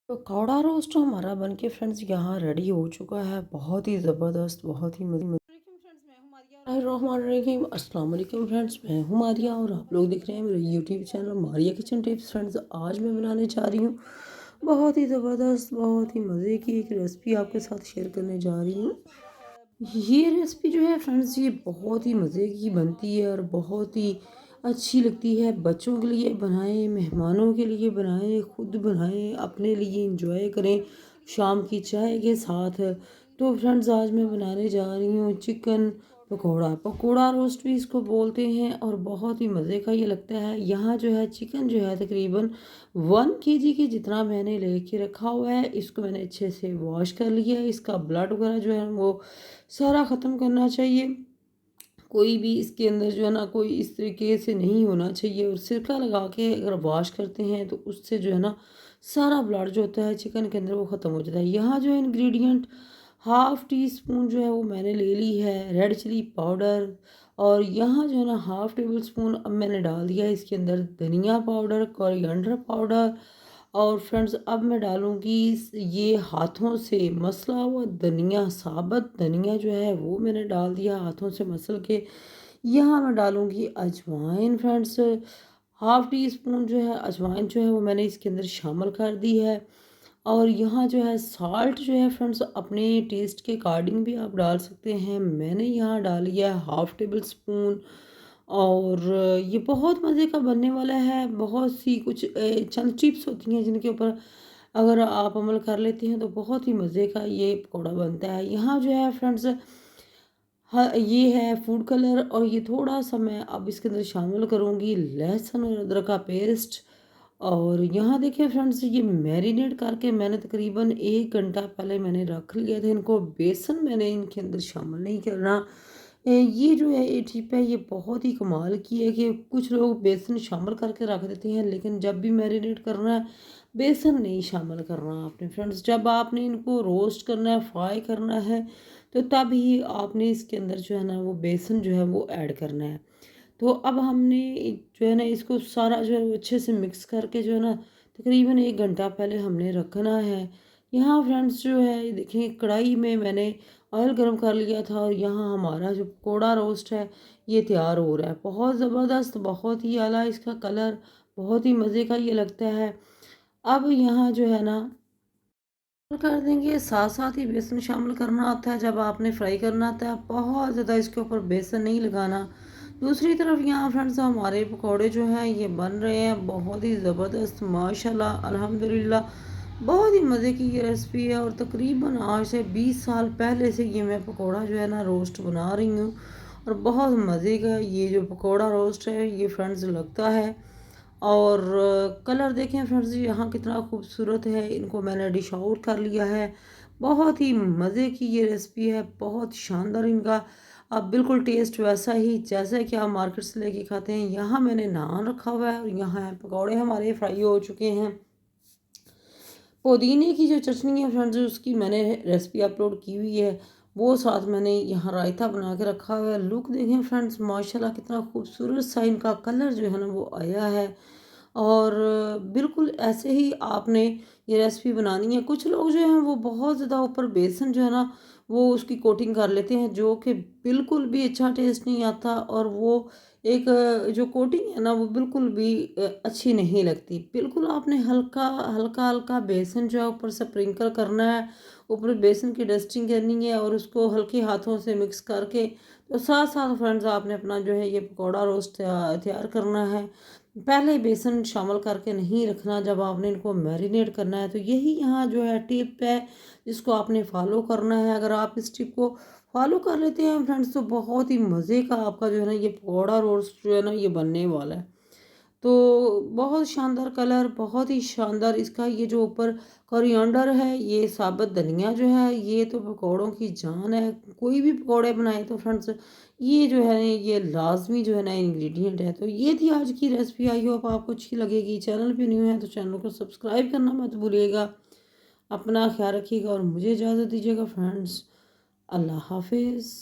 Pakora roast हमारा बन के फ्रेंड्स यहाँ रेडी हो चुका है। बहुत ही ज़बरदस्त, बहुत ही रहीम अस्सलाम वालेकुम फ्रेंड्स, मैं हूँ मारिया और आप लोग देख रहे हैं मेरे YouTube channel Maria kitchen tips. Friends, आज मैं बनाने जा रही हूँ बहुत ही ज़बरदस्त, बहुत ही मज़े की एक रेसिपी आपके साथ शेयर करने जा रही हूँ। ये रेसिपी जो है फ्रेंड्स, ये बहुत ही मज़े की बनती है और बहुत ही अच्छी लगती है। बच्चों के लिए बनाएं, मेहमानों के लिए बनाएं, खुद बनाएं, अपने लिए इंजॉय करें शाम की चाय के साथ। तो फ्रेंड्स, आज मैं बनाने जा रही हूँ चिकन पकोड़ा। पकोड़ा रोस्ट भी इसको बोलते हैं और बहुत ही मज़े का ये लगता है। यहाँ जो है चिकन जो है तकरीबन 1 kg के जितना मैंने लेके रखा हुआ है। इसको मैंने अच्छे से वॉश कर लिया है। इसका ब्लड वगैरह जो है वो सारा ख़त्म करना चाहिए। कोई भी इसके अंदर जो है ना, कोई इस तरीके से नहीं होना चाहिए। और सिरका लगा के अगर वॉश करते हैं तो उससे जो है ना सारा ब्लड जो होता है चिकन के अंदर वो ख़त्म हो जाता है। यहाँ जो है इंग्रेडिएंट, हाफ़ टी स्पून जो है वो मैंने ले ली है रेड चिली पाउडर। और यहाँ जो है ना हाफ़ टेबल स्पून अब मैंने डाल दिया है इसके अंदर धनिया पाउडर, कोरिएंडर पाउडर। और फ्रेंड्स, अब मैं डालूँगी ये हाथों से मसला हुआ धनिया, साबुत धनिया जो है वो मैंने डाल दिया हाथों से मसल के। यहाँ मैं डालूँगी अजवाइन फ्रेंड्स, हाफ़ टी स्पून जो है अजवाइन जो है वो मैंने इसके अंदर शामिल कर दी है। और यहाँ जो है साल्ट जो है फ्रेंड्स, अपने टेस्ट के अकॉर्डिंग भी आप डाल सकते हैं। मैंने यहाँ डाली है हाफ़ टेबल स्पून। और ये बहुत मज़े का बनने वाला है। बहुत सी कुछ चंद टिप्स होती हैं जिनके ऊपर अगर आप अमल कर लेते हैं तो बहुत ही मज़े का ये पकौड़ा बनता है। यहाँ जो है फ्रेंड्स, हाँ, ये है फूड कलर। और ये थोड़ा सा मैं अब इसके अंदर शामिल करूँगी लहसुन और अदरक का पेस्ट। और यहाँ देखिए फ्रेंड्स, ये मैरिनेट करके मैंने तकरीबन 1 घंटा पहले मैंने रख लिया था इनको। बेसन मैंने इनके अंदर शामिल नहीं करना। ये जो है ये टिप है, ये बहुत ही कमाल की है कि कुछ लोग बेसन शामिल करके रख देते हैं, लेकिन जब भी मैरिनेट करना है बेसन नहीं शामिल करना आपने फ्रेंड्स। जब आपने इनको रोस्ट करना है, फ्राई करना है, तो तब ही आपने इसके अंदर जो है ना वो बेसन जो है वो ऐड करना है। तो अब हमने जो है ना इसको सारा जो है वो अच्छे से मिक्स करके जो है ना तकरीबन 1 घंटा पहले हमने रखना है। यहाँ फ्रेंड्स जो है ये देखिए कढ़ाई में मैंने ऑयल गर्म कर लिया था और यहाँ हमारा जो पकोड़ा रोस्ट है ये तैयार हो रहा है। बहुत ज़बरदस्त, बहुत ही आला इसका कलर, बहुत ही मज़े का ये लगता है। अब यहाँ जो है ना कर देंगे, साथ साथ ही बेसन शामिल करना होता है जब आपने फ्राई करना होता है। बहुत ज़्यादा इसके ऊपर बेसन नहीं लगाना। दूसरी तरफ यहाँ फ्रेंड्स हमारे पकौड़े जो हैं ये बन रहे हैं बहुत ही ज़बरदस्त, माशाल्लाह अल्हम्दुलिल्लाह। बहुत ही मज़े की ये रेसिपी है और तकरीबन आज से 20 साल पहले से ये मैं पकौड़ा जो है ना रोस्ट बना रही हूँ। और बहुत मज़े का ये जो पकौड़ा रोस्ट है ये फ्रेंड्स लगता है। और कलर देखें फ्रेंड्स यहाँ कितना खूबसूरत है। इनको मैंने डिश आउट कर लिया है। बहुत ही मज़े की ये रेसिपी है, बहुत शानदार इनका। अब बिल्कुल टेस्ट वैसा ही जैसा कि आप मार्केट से लेके खाते हैं। यहाँ मैंने नान रखा हुआ है और यहाँ पकौड़े हमारे फ्राई हो चुके हैं। पुदीने की जो चटनी है फ्रेंड्स उसकी मैंने रेसिपी अपलोड की हुई है। वो साथ मैंने यहाँ रायता बना के रखा हुआ है। लुक देखें फ्रेंड्स, माशाल्लाह कितना खूबसूरत सा इनका कलर जो है ना वो आया है। और बिल्कुल ऐसे ही आपने ये रेसिपी बनानी है। कुछ लोग जो हैं वो बहुत ज़्यादा ऊपर बेसन जो है ना वो उसकी कोटिंग कर लेते हैं, जो कि बिल्कुल भी अच्छा टेस्ट नहीं आता। और वो एक जो कोटिंग है ना वो बिल्कुल भी अच्छी नहीं लगती। बिल्कुल आपने हल्का हल्का हल्का बेसन जो है ऊपर से स्प्रिंकल करना है, ऊपर बेसन की डस्टिंग करनी है और उसको हल्के हाथों से मिक्स करके तो साथ साथ फ्रेंड्स आपने अपना जो है ये पकौड़ा रोस्ट तैयार करना है। पहले बेसन शामिल करके नहीं रखना जब आपने इनको मैरिनेट करना है। तो यही यहाँ जो है टिप है जिसको आपने फॉलो करना है। अगर आप इस टिप को फॉलो कर लेते हैं फ्रेंड्स तो बहुत ही मज़े का आपका जो है ना ये पकौड़ा रोस्ट जो है ना ये बनने वाला है। तो बहुत शानदार कलर, बहुत ही शानदार इसका ये जो ऊपर कोरिएंडर है, ये साबुत धनिया जो है ये तो पकौड़ों की जान है। कोई भी पकौड़े बनाए तो फ्रेंड्स ये जो है ये लाजमी जो है ना इंग्रेडिएंट है। तो ये थी आज की रेसिपी। आई होप आपको अच्छी लगेगी। चैनल पे न्यू है तो चैनल को सब्सक्राइब करना मत भूलिएगा। अपना ख्याल रखिएगा और मुझे इजाज़त दीजिएगा फ्रेंड्स। अल्लाह हाफिज़।